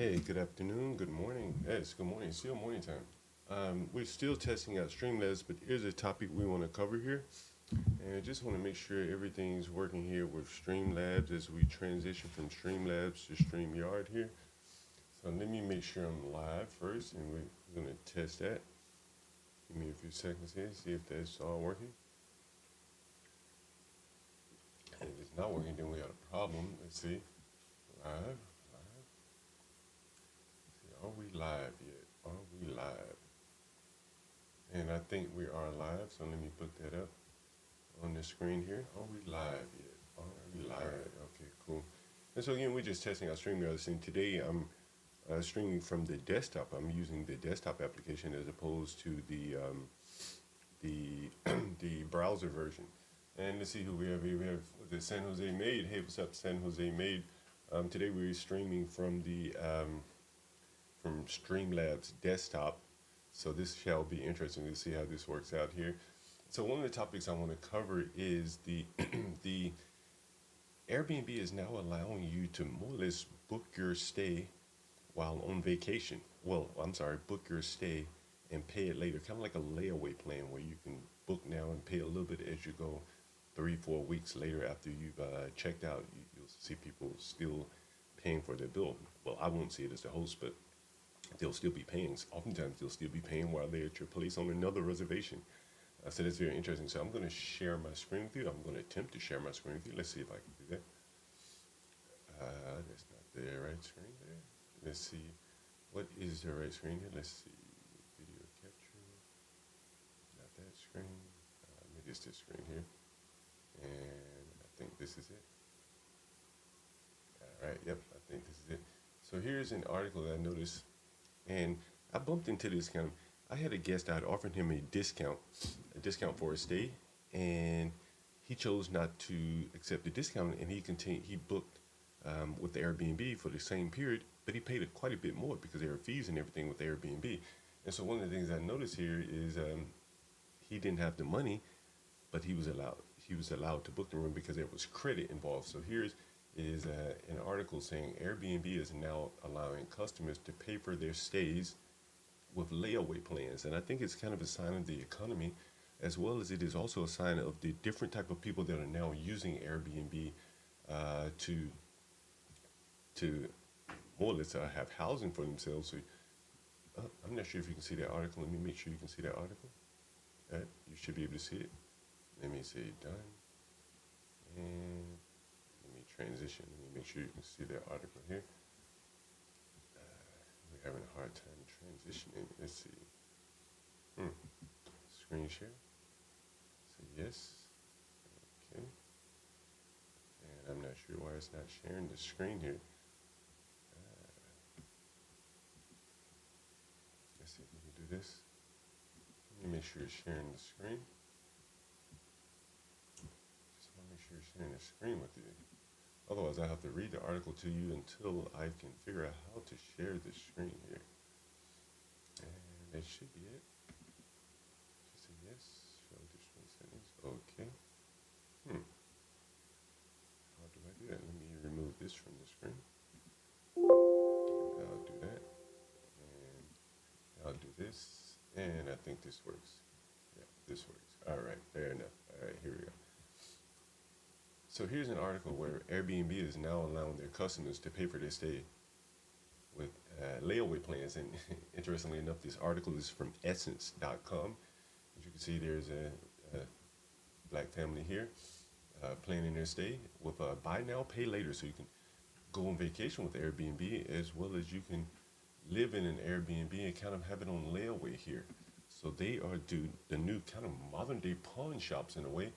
Hey, good afternoon, good morning. Hey, it's good morning, it's still morning time. We're still testing out Streamlabs, but here's a topic we want to cover here. And I just want to make sure everything's working here with Streamlabs as we transition from Streamlabs to StreamYard here. So let me make sure I'm live first, and we're going to test that. Give me a few seconds here, see if that's all working. And if it's not working, then we got a problem. Let's see. Live. Are we live yet? Are we live? And I think we are live, so let me put that up on the screen here. Are we live yet? Are we live? Okay, cool. And so again, we're just testing our StreamYard. And today I'm streaming from the desktop. I'm using the desktop application as opposed to the the browser version. And let's see who we have here. We have the San Jose Maid. Hey, what's up, San Jose Maid? Today we're streaming from Streamlabs desktop. So this shall be interesting to see how this works out here. So one of the topics I want to cover is the the Airbnb is now allowing you to more or less book your stay while on vacation. Well, I'm sorry, book your stay and pay it later, kind of like a layaway plan where you can book now and pay a little bit as you go. 3-4 weeks later after you've checked out, you'll see people still paying for their bill. Well, I won't see it as the host, but they'll still be paying. Oftentimes, they'll still be paying while they're at your place on another reservation. So that's very interesting. So I'm going to share my screen with you. I'm going to attempt to share my screen with you. Let's see if I can do that. That's not the right screen there. Let's see. What is the right screen here? Let's see. Video capture. Not that screen. Maybe it's this screen here. And I think this is it. All right. Yep. I think this is it. So here's an article that I noticed. And I bumped into this kind of. I had a guest. I'd offered him a discount for a stay, and he chose not to accept the discount. And he continued. He booked with the Airbnb for the same period, but he paid quite a bit more because there are fees and everything with the Airbnb. And so one of the things I noticed here is he didn't have the money, but he was allowed to book the room because there was credit involved. So here's is an article saying Airbnb is now allowing customers to pay for their stays with layaway plans. And I think it's kind of a sign of the economy, as well as it is also a sign of the different type of people that are now using Airbnb to more or less have housing for themselves. So I'm not sure if you can see that article. Let me make sure you can see that article. You should be able to see it. Let me say done. And transition. Let me make sure you can see that article here. We're having a hard time transitioning. Let's see. Screen share. Say yes. Okay. And I'm not sure why it's not sharing the screen here. Let's see if we can do this. Let me make sure it's sharing the screen. Just want to make sure it's sharing the screen with you. Otherwise, I have to read the article to you until I can figure out how to share the screen here. And that should be it. Just say yes. Show additional settings. Okay. How do I do that? Let me remove this from the screen. And I'll do that. And I'll do this. And I think this works. Yeah, this works. All right. Fair enough. All right. Here we go. So here's an article where Airbnb is now allowing their customers to pay for their stay with layaway plans. And interestingly enough, this article is from essence.com. As you can see, there's a black family here planning their stay with a buy now, pay later. So you can go on vacation with Airbnb as well as you can live in an Airbnb and kind of have it on layaway here. So they are the new kind of modern day pawn shops in a way.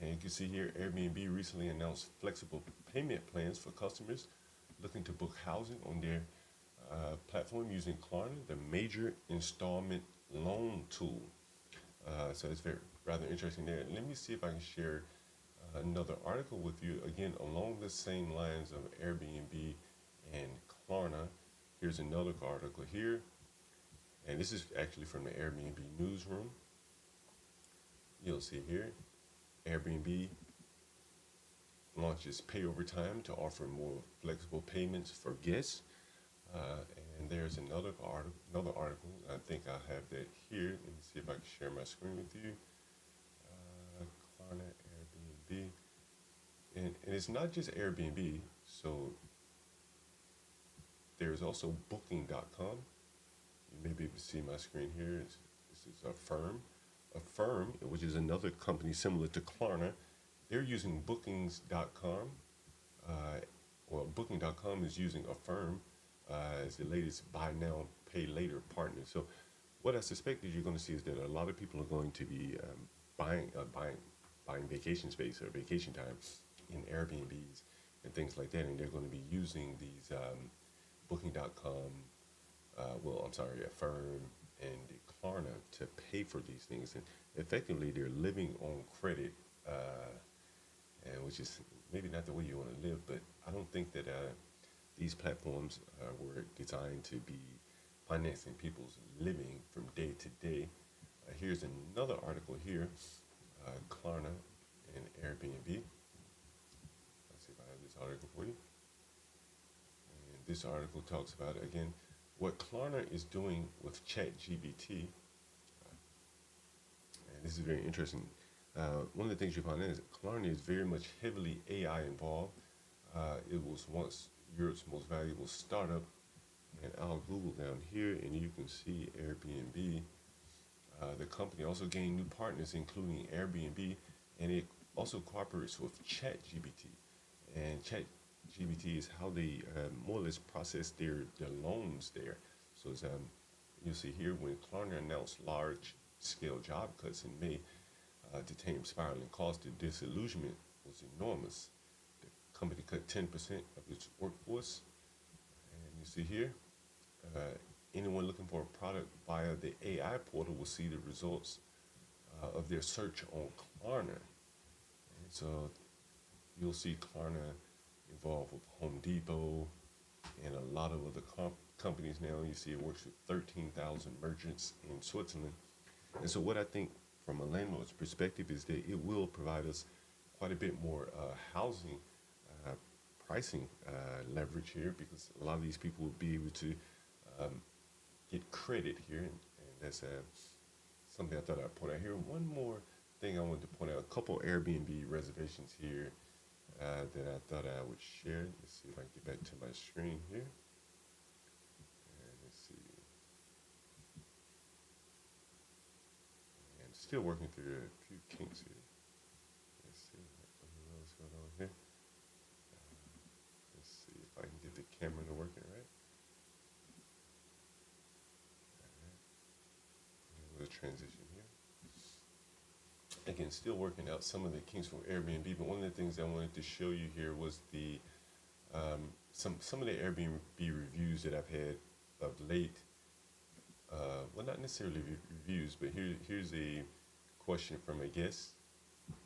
And you can see here, Airbnb recently announced flexible payment plans for customers looking to book housing on their platform using Klarna, the major installment loan tool. So it's rather interesting there. Let me see if I can share another article with you, again, along the same lines of Airbnb and Klarna. Here's another article here. And this is actually from the Airbnb newsroom. You'll see here. Airbnb launches pay over time to offer more flexible payments for guests. And there's another article. I think I have that here. Let me see if I can share my screen with you. Klarna, Airbnb, and it's not just Airbnb. So there's also Booking.com. You may be able to see my screen here. This is Affirm, which is another company similar to Klarna. They're using Bookings.com. Well, Booking.com is using Affirm as the latest buy now, pay later partner. So what I suspect is you're going to see is that a lot of people are going to be buying vacation space or vacation time in Airbnbs and things like that, and they're going to be using these Booking.com, Affirm and Klarna to pay for these things, and effectively they're living on credit, and which is maybe not the way you want to live. But I don't think that these platforms were designed to be financing people's living from day to day. Here's another article here, Klarna and Airbnb. Let's see if I have this article for you. And this article talks about, again, what Klarna is doing with ChatGPT. And this is very interesting. One of the things you find is Klarna is very much heavily AI involved. It was once Europe's most valuable startup, and I'll Google down here and you can see Airbnb. The company also gained new partners, including Airbnb, and it also cooperates with ChatGPT. And ChatGPT is how they more or less process their loans there. So it's, you'll see here when Klarna announced large-scale job cuts in May to tame spiraling costs, the disillusionment was enormous. The company cut 10% of its workforce. And you see here, anyone looking for a product via the AI portal will see the results of their search on Klarna. And so you'll see Klarna involved with Home Depot and a lot of other companies now. You see it works with 13,000 merchants in Switzerland. And so what I think from a landlord's perspective is that it will provide us quite a bit more housing pricing leverage here, because a lot of these people will be able to get credit here, and that's something I thought I'd point out here. One more thing I wanted to point out, a couple Airbnb reservations here that I thought I would share. Let's see if I can get back to my screen here. And let's see. And still working through a few kinks here. Let's see what's going on here. Let's see if I can get the camera to working right. The transition here. Again, still working out some of the kinks from Airbnb, but one of the things I wanted to show you here was the some of the Airbnb reviews that I've had of late. Well, not necessarily reviews, but here's a question from a guest.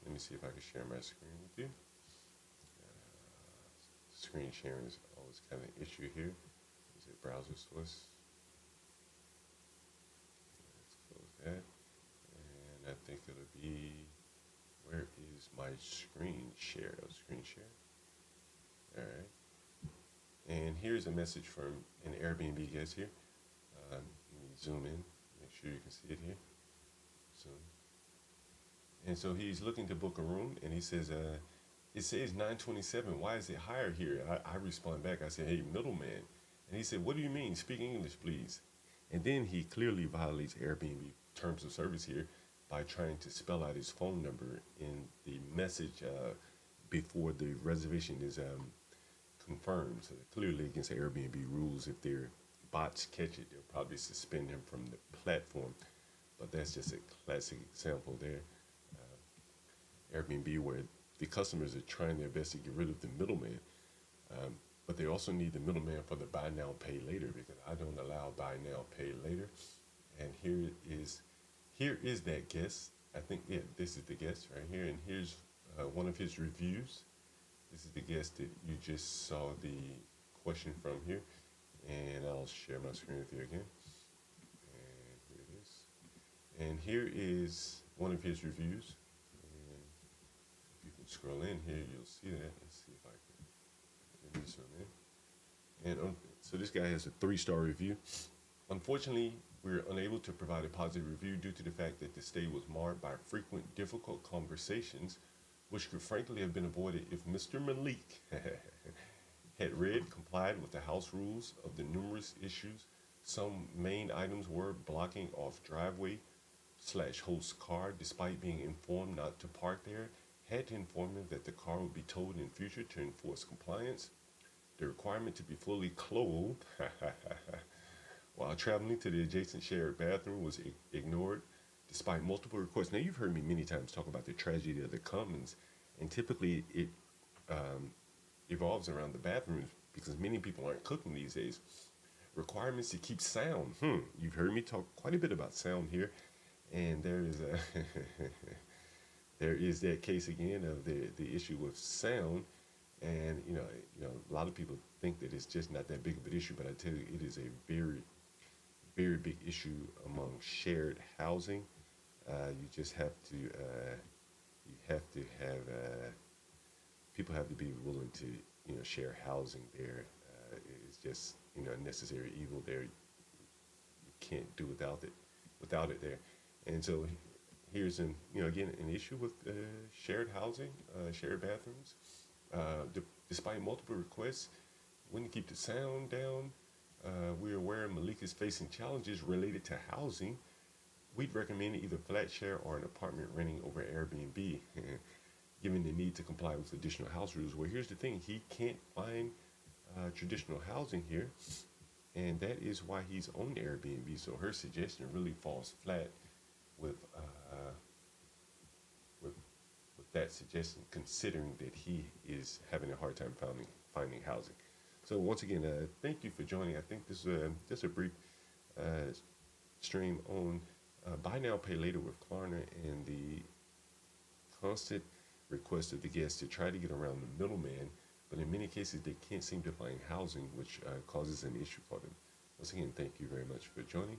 Let me see if I can share my screen with you. Screen sharing is always kind of an issue here. Is it browser source? That, and I think it'll be, where is my screen share? Screen share. All right. And here's a message from an Airbnb guest here. Let me zoom in, make sure you can see it here. Zoom. And so he's looking to book a room, and he says, it says 927. Why is it higher here? I respond back. I said, hey, middleman. And he said, what do you mean? Speak English, please. And then he clearly violates Airbnb terms of service here by trying to spell out his phone number in the message before the reservation is confirmed. So clearly against Airbnb rules. If their bots catch it, they'll probably suspend him from the platform. But that's just a classic example there. Airbnb, where the customers are trying their best to get rid of the middleman, but they also need the middleman for the buy now, pay later, because I don't allow buy now, pay later. And here is that guest. I think, yeah, this is the guest right here, and here's one of his reviews. This is the guest that you just saw the question from here, and I'll share my screen with you again. And here it is. And here is one of his reviews. And if you can scroll in here, you'll see that. Let's see if I can. Let me zoom in. And so this guy has a 3-star review. Unfortunately, we're unable to provide a positive review due to the fact that the stay was marred by frequent difficult conversations, which could frankly have been avoided if Mr. Malik had read, complied with the house rules of the numerous issues. Some main items were blocking off driveway slash host car despite being informed not to park there, had to inform them that the car would be towed in future to enforce compliance, the requirement to be fully clothed while traveling to the adjacent shared bathroom was ignored despite multiple requests. Now, you've heard me many times talk about the tragedy of the commons, and typically it um, evolves around the bathrooms because many people aren't cooking these days. Requirements to keep sound. You've heard me talk quite a bit about sound here, and there is a there is that case again of the issue with sound. And a lot of people think that it's just not that big of an issue, but I tell you, it is a very, very big issue among shared housing. You just have to, you have to have, people have to be willing to, share housing there. It's just, a necessary evil there. You can't do without it there. And so here's again, an issue with shared housing, shared bathrooms. Despite multiple requests, wouldn't keep the sound down. We're aware Malik is facing challenges related to housing. We'd recommend either flat share or an apartment renting over Airbnb, given the need to comply with additional house rules. Well, here's the thing: he can't find traditional housing here, and that is why he's on Airbnb. So her suggestion really falls flat with with that suggestion, considering that he is having a hard time finding housing. So once again, thank you for joining. I think this is just a brief stream on buy now, pay later with Klarna, and the constant request of the guests to try to get around the middleman, but in many cases they can't seem to find housing, which causes an issue for them. Once again, thank you very much for joining.